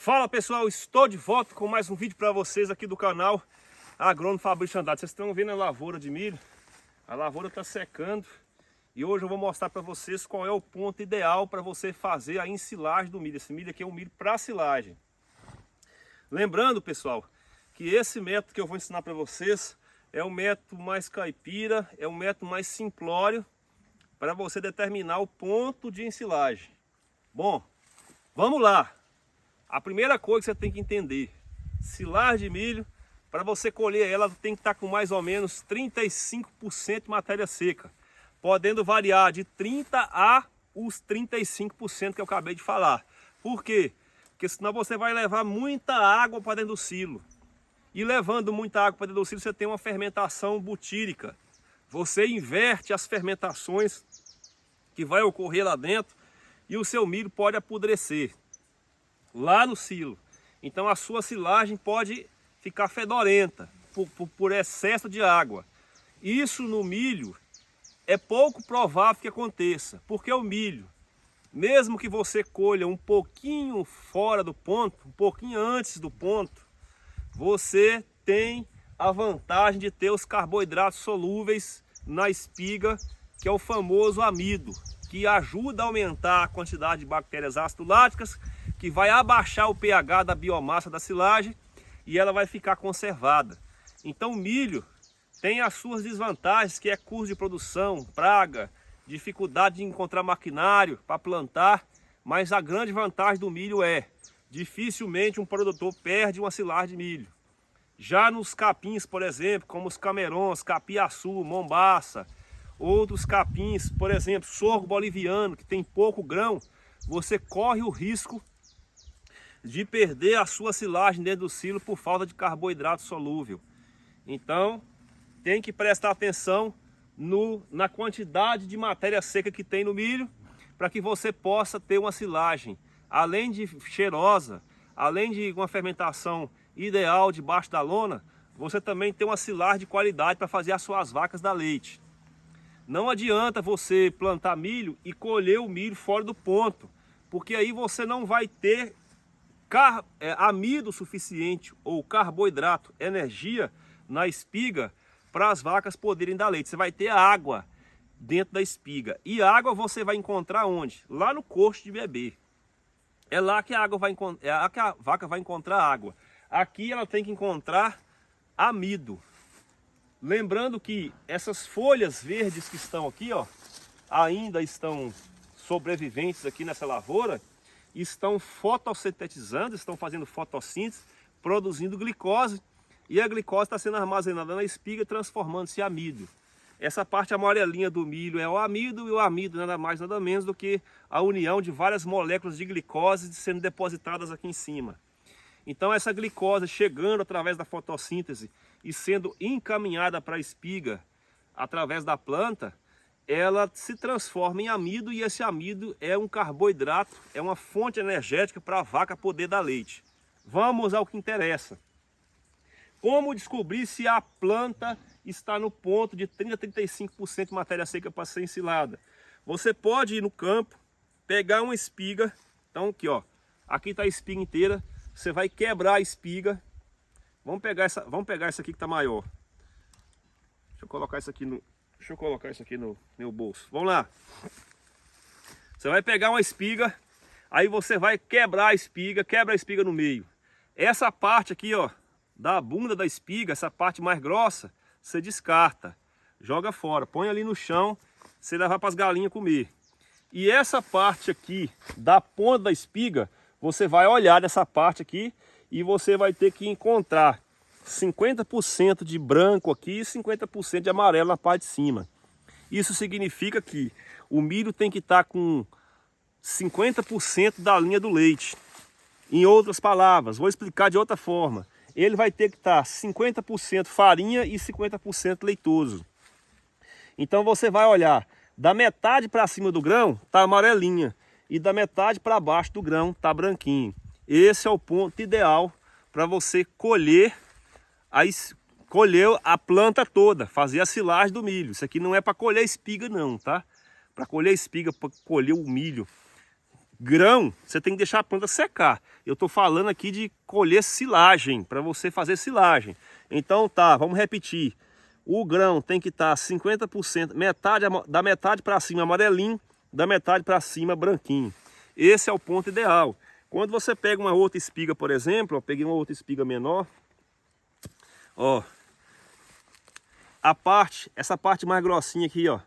Fala pessoal, estou de volta com mais um vídeo para vocês aqui do canal Agrônomo Fabrício Andrade. Vocês estão vendo a lavoura de milho, a lavoura está secando e hoje eu vou mostrar para vocês qual é o ponto ideal para você fazer a ensilagem do milho. Esse milho aqui é um milho para silagem. Lembrando pessoal, que esse método que eu vou ensinar para vocês é um método mais caipira, é um método mais simplório para você determinar o ponto de ensilagem. Bom, vamos lá! A primeira coisa que você tem que entender, silagem de milho, para você colher ela tem que estar com mais ou menos 35% de matéria seca, podendo variar de 30% a os 35% que eu acabei de falar. Por quê? Porque senão você vai levar muita água para dentro do silo. E levando muita água para dentro do silo, você tem uma fermentação butírica. Você inverte as fermentações que vai ocorrer lá dentro e o seu milho pode apodrecer lá no silo. Então a sua silagem pode ficar fedorenta por excesso de água. Isso no milho é pouco provável que aconteça, porque o milho, mesmo que você colha um pouquinho fora do ponto, um pouquinho antes do ponto, você tem a vantagem de ter os carboidratos solúveis na espiga, que é o famoso amido, que ajuda a aumentar a quantidade de bactérias ácido láticas, que vai abaixar o pH da biomassa da silagem e ela vai ficar conservada. Então o milho tem as suas desvantagens, que é custo de produção, praga, dificuldade de encontrar maquinário para plantar, mas a grande vantagem do milho é, dificilmente um produtor perde uma silagem de milho. Já nos capins, por exemplo, como os camerons, capiaçu, mombaça, outros capins, por exemplo, sorgo boliviano, que tem pouco grão, você corre o risco de perder a sua silagem dentro do silo por falta de carboidrato solúvel. Então, tem que prestar atenção na quantidade de matéria seca que tem no milho, para que você possa ter uma silagem, além de cheirosa, além de uma fermentação ideal debaixo da lona, você também tem uma silagem de qualidade para fazer as suas vacas dar leite. Não adianta você plantar milho e colher o milho fora do ponto, porque aí você não vai ter amido suficiente ou carboidrato, energia na espiga para as vacas poderem dar leite. Você vai ter água dentro da espiga. E água você vai encontrar onde? Lá no coxo de bebê. É lá que a vaca vai encontrar água. Aqui ela tem que encontrar amido. Lembrando que essas folhas verdes que estão aqui, ó, ainda estão sobreviventes aqui nessa lavoura, estão fotossintetizando, estão fazendo fotossíntese, produzindo glicose, e a glicose está sendo armazenada na espiga, transformando-se em amido. Essa parte amarelinha do milho é o amido, e o amido nada mais nada menos do que a união de várias moléculas de glicose sendo depositadas aqui em cima. Então essa glicose chegando através da fotossíntese e sendo encaminhada para a espiga através da planta, ela se transforma em amido, e esse amido é um carboidrato, é uma fonte energética para a vaca poder dar leite. Vamos ao que interessa. Como descobrir se a planta está no ponto de 30% a 35% de matéria seca para ser ensilada? Você pode ir no campo, pegar uma espiga, então aqui ó, aqui está a espiga inteira, você vai quebrar a espiga, vamos pegar essa aqui que está maior. Deixa eu colocar isso aqui no meu bolso. Vamos lá. Você vai pegar uma espiga, aí você vai quebrar a espiga, quebra a espiga no meio. Essa parte aqui, ó, da bunda da espiga, essa parte mais grossa, você descarta, joga fora, põe ali no chão, você levar para as galinhas comer. E essa parte aqui da ponta da espiga, você vai olhar nessa parte aqui e você vai ter que encontrar 50% de branco aqui e 50% de amarelo na parte de cima. Isso significa que o milho tem que estar com 50% da linha do leite. Em outras palavras, vou explicar de outra forma. Ele vai ter que estar 50% farinha e 50% leitoso. Então você vai olhar, da metade para cima do grão está amarelinha e da metade para baixo do grão está branquinho. Esse é o ponto ideal para você colher a planta toda, fazer a silagem do milho. Isso aqui não é para colher espiga não, tá? Para colher espiga, para colher o milho Grão, você tem que deixar a planta secar. Eu estou falando aqui de colher silagem, para você fazer silagem. Então tá, vamos repetir. O grão tem que estar 50%, da metade para cima amarelinho, da metade para cima branquinho. Esse é o ponto ideal. Quando você pega uma outra espiga, por exemplo, eu peguei uma outra espiga menor, ó, essa parte mais grossinha aqui, ó,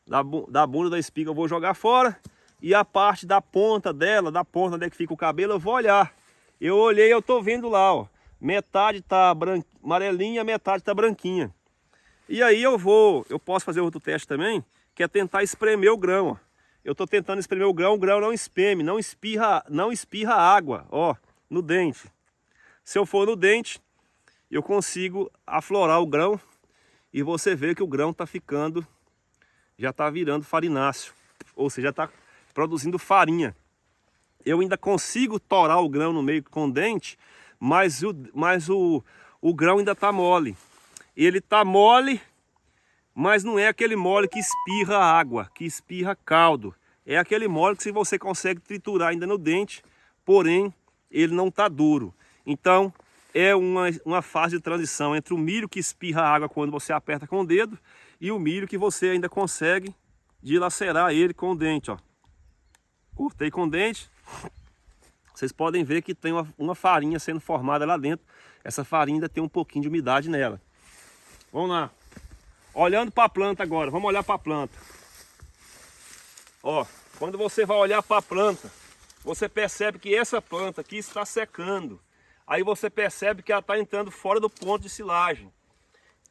da bunda da espiga eu vou jogar fora, e a parte da ponta dela, que fica o cabelo, eu vou olhar. Eu olhei, eu tô vendo lá, ó, metade tá amarelinha, metade tá branquinha. E aí eu posso fazer outro teste também, que é tentar espremer o grão, ó. Eu tô tentando espremer o grão não espreme, não espirra água, ó, no dente. Se eu for no dente, eu consigo aflorar o grão e você vê que o grão tá ficando, já tá virando farináceo, ou seja, já tá produzindo farinha. Eu ainda consigo torar o grão no meio com o dente, mas o grão ainda tá mole. Ele tá mole, mas não é aquele mole que espirra água, que espirra caldo. É aquele mole que você consegue triturar ainda no dente, porém ele não tá duro. Então é uma fase de transição entre o milho que espirra água quando você aperta com o dedo e o milho que você ainda consegue dilacerar ele com o dente, ó. Cortei com o dente. Vocês podem ver que tem uma farinha sendo formada lá dentro. Essa farinha ainda tem um pouquinho de umidade nela. Vamos lá. Olhando para a planta agora, vamos olhar para a planta. Ó, quando você vai olhar para a planta, você percebe que essa planta aqui está secando. Aí você percebe que ela está entrando fora do ponto de silagem.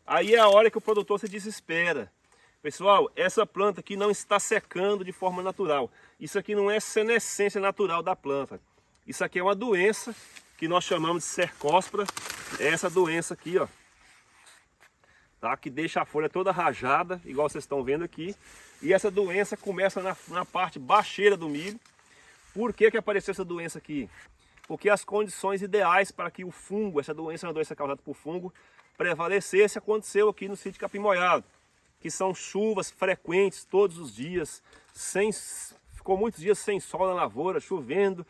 Aí é a hora que o produtor se desespera. Pessoal, essa planta aqui não está secando de forma natural. Isso aqui não é senescência natural da planta. Isso aqui é uma doença que nós chamamos de cercóspora. É essa doença aqui, ó. Tá? Que deixa a folha toda rajada, igual vocês estão vendo aqui. E essa doença começa na parte baixeira do milho. Por que que apareceu essa doença aqui? Porque as condições ideais para que o fungo, essa doença é uma doença causada por fungo, prevalecesse, aconteceu aqui no sítio Capim Molhado. Que são chuvas frequentes todos os dias, ficou muitos dias sem sol na lavoura, chovendo,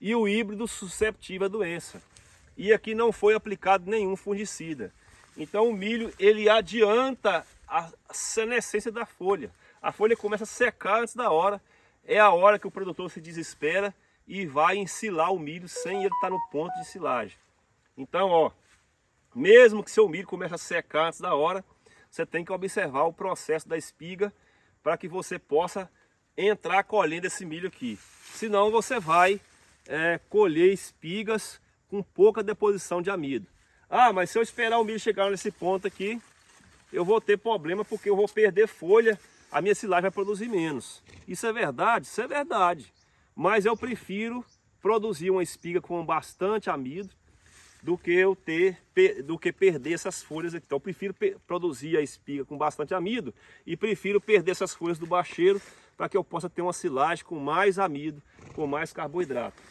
e o híbrido susceptível à doença. E aqui não foi aplicado nenhum fungicida. Então o milho, ele adianta a senescência da folha. A folha começa a secar antes da hora, é a hora que o produtor se desespera e vai ensilar o milho sem ele estar no ponto de silagem. Então, ó, mesmo que seu milho comece a secar antes da hora, você tem que observar o processo da espiga para que você possa entrar colhendo esse milho aqui. Senão você vai colher espigas com pouca deposição de amido. Ah, mas se eu esperar o milho chegar nesse ponto aqui, eu vou ter problema porque eu vou perder folha, a minha silagem vai produzir menos. Isso é verdade? Isso é verdade. Mas eu prefiro produzir uma espiga com bastante amido do que perder essas folhas aqui. Então eu prefiro produzir a espiga com bastante amido e prefiro perder essas folhas do bacheiro para que eu possa ter uma silagem com mais amido, com mais carboidrato.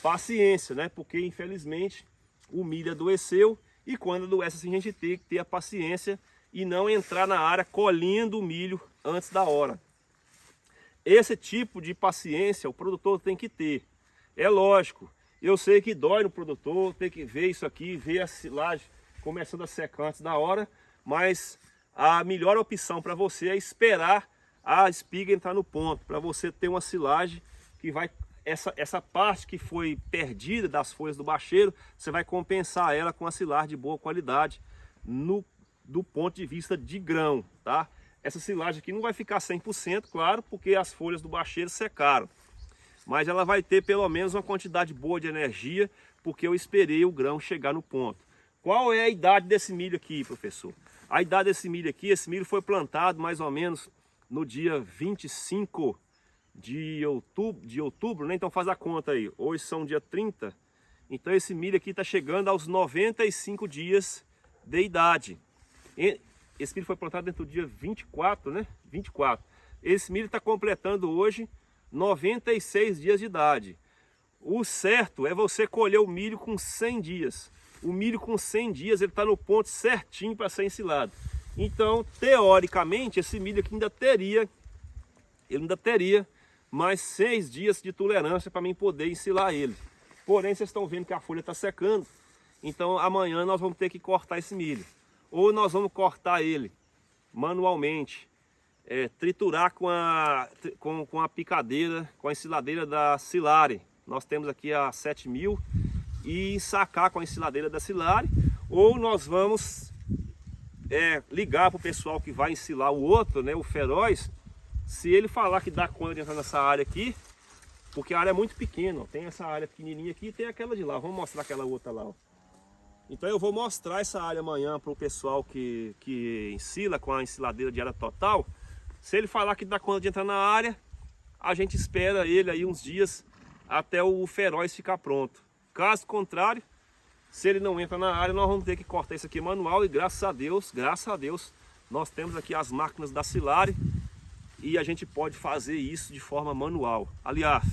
Paciência, né? Porque infelizmente o milho adoeceu e quando adoece assim, a gente tem que ter a paciência e não entrar na área colhendo o milho antes da hora. Esse tipo de paciência o produtor tem que ter. É lógico. Eu sei que dói no produtor, tem que ver isso aqui, ver a silagem começando a secar antes da hora, mas a melhor opção para você é esperar a espiga entrar no ponto, para você ter uma silagem que vai, essa parte que foi perdida das folhas do bacheiro, você vai compensar ela com a silagem de boa qualidade do ponto de vista de grão, tá? Essa silagem aqui não vai ficar 100%, claro, porque as folhas do bacheiro secaram. Mas ela vai ter pelo menos uma quantidade boa de energia, porque eu esperei o grão chegar no ponto. Qual é a idade desse milho aqui, professor? A idade desse milho aqui, esse milho foi plantado mais ou menos no dia 25 de outubro, né? Então faz a conta aí, hoje são dia 30, então esse milho aqui está chegando aos 95 dias de idade. Esse milho foi plantado dentro do dia 24, né? 24. Esse milho está completando hoje 96 dias de idade. O certo é você colher o milho com 100 dias. O milho com 100 dias ele está no ponto certinho para ser ensilado. Então, teoricamente, esse milho aqui ainda teria mais 6 dias de tolerância para mim poder ensilar ele. Porém, vocês estão vendo que a folha está secando, então amanhã nós vamos ter que cortar esse milho. Ou nós vamos cortar ele manualmente, triturar com a picadeira, com a ensiladeira da Silari. Nós temos aqui a 7000 e ensacar com a ensiladeira da Silari. Ou nós vamos ligar para o pessoal que vai ensilar o outro, né, o feroz. Se ele falar que dá conta de entrar nessa área aqui, porque a área é muito pequena, ó. Tem essa área pequenininha aqui e tem aquela de lá. Vamos mostrar aquela outra lá, ó. Então eu vou mostrar essa área amanhã para o pessoal que ensila com a ensiladeira de área total. Se ele falar que dá conta de entrar na área, a gente espera ele aí uns dias até o feroz ficar pronto. Caso contrário, se ele não entra na área, nós vamos ter que cortar isso aqui manual. E graças a Deus, nós temos aqui as máquinas da Silari e a gente pode fazer isso de forma manual. Aliás,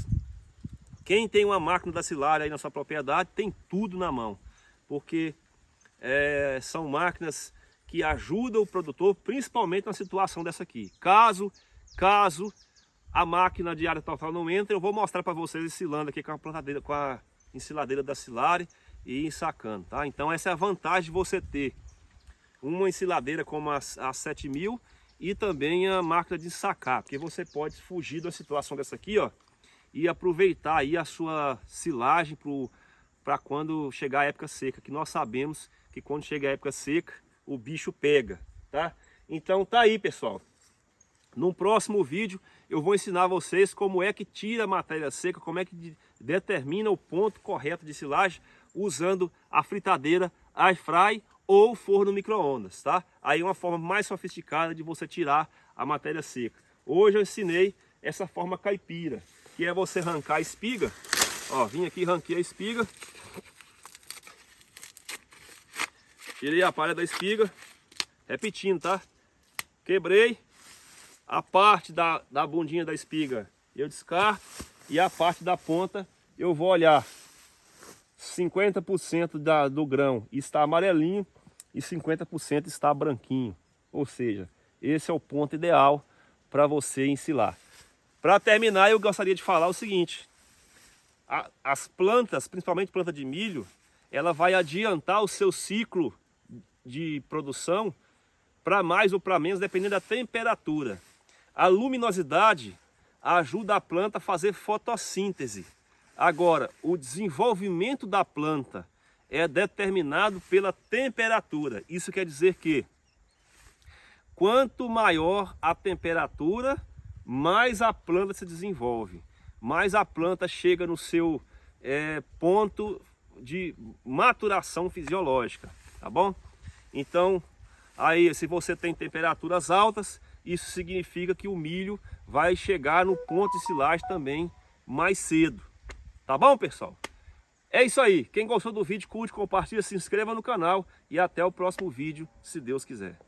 quem tem uma máquina da Silari aí na sua propriedade tem tudo na mão, porque são máquinas que ajudam o produtor, principalmente na situação dessa aqui. Caso a máquina de área total não entre, eu vou mostrar para vocês ensilando aqui com a plantadeira, com a ensiladeira da Silari e ensacando, tá? Então essa é a vantagem de você ter uma ensiladeira como a 7000 e também a máquina de ensacar, porque você pode fugir da situação dessa aqui, ó, e aproveitar aí a sua silagem para quando chegar a época seca, que nós sabemos que quando chega a época seca, o bicho pega, tá? Então tá aí, pessoal. No próximo vídeo eu vou ensinar vocês como é que tira a matéria seca, como é que determina o ponto correto de silagem usando a fritadeira air fry ou forno micro-ondas, tá? Aí é uma forma mais sofisticada de você tirar a matéria seca. Hoje eu ensinei essa forma caipira, que é você arrancar a espiga. Ó, vim aqui, arranquei a espiga. Tirei a palha da espiga, repetindo, tá? Quebrei a parte da bundinha da espiga, eu descarto, e a parte da ponta eu vou olhar. 50% do grão está amarelinho e 50% está branquinho. Ou seja, esse é o ponto ideal para você ensilar. Para terminar, eu gostaria de falar o seguinte: as plantas, principalmente planta de milho, ela vai adiantar o seu ciclo de produção para mais ou para menos, dependendo da temperatura. A luminosidade ajuda a planta a fazer fotossíntese. Agora, o desenvolvimento da planta é determinado pela temperatura. Isso quer dizer que quanto maior a temperatura, mais a planta se desenvolve, mais a planta chega no seu ponto de maturação fisiológica, tá bom? Então, aí se você tem temperaturas altas, isso significa que o milho vai chegar no ponto de silagem também mais cedo. Tá bom, pessoal? É isso aí. Quem gostou do vídeo, curte, compartilha, se inscreva no canal e até o próximo vídeo, se Deus quiser.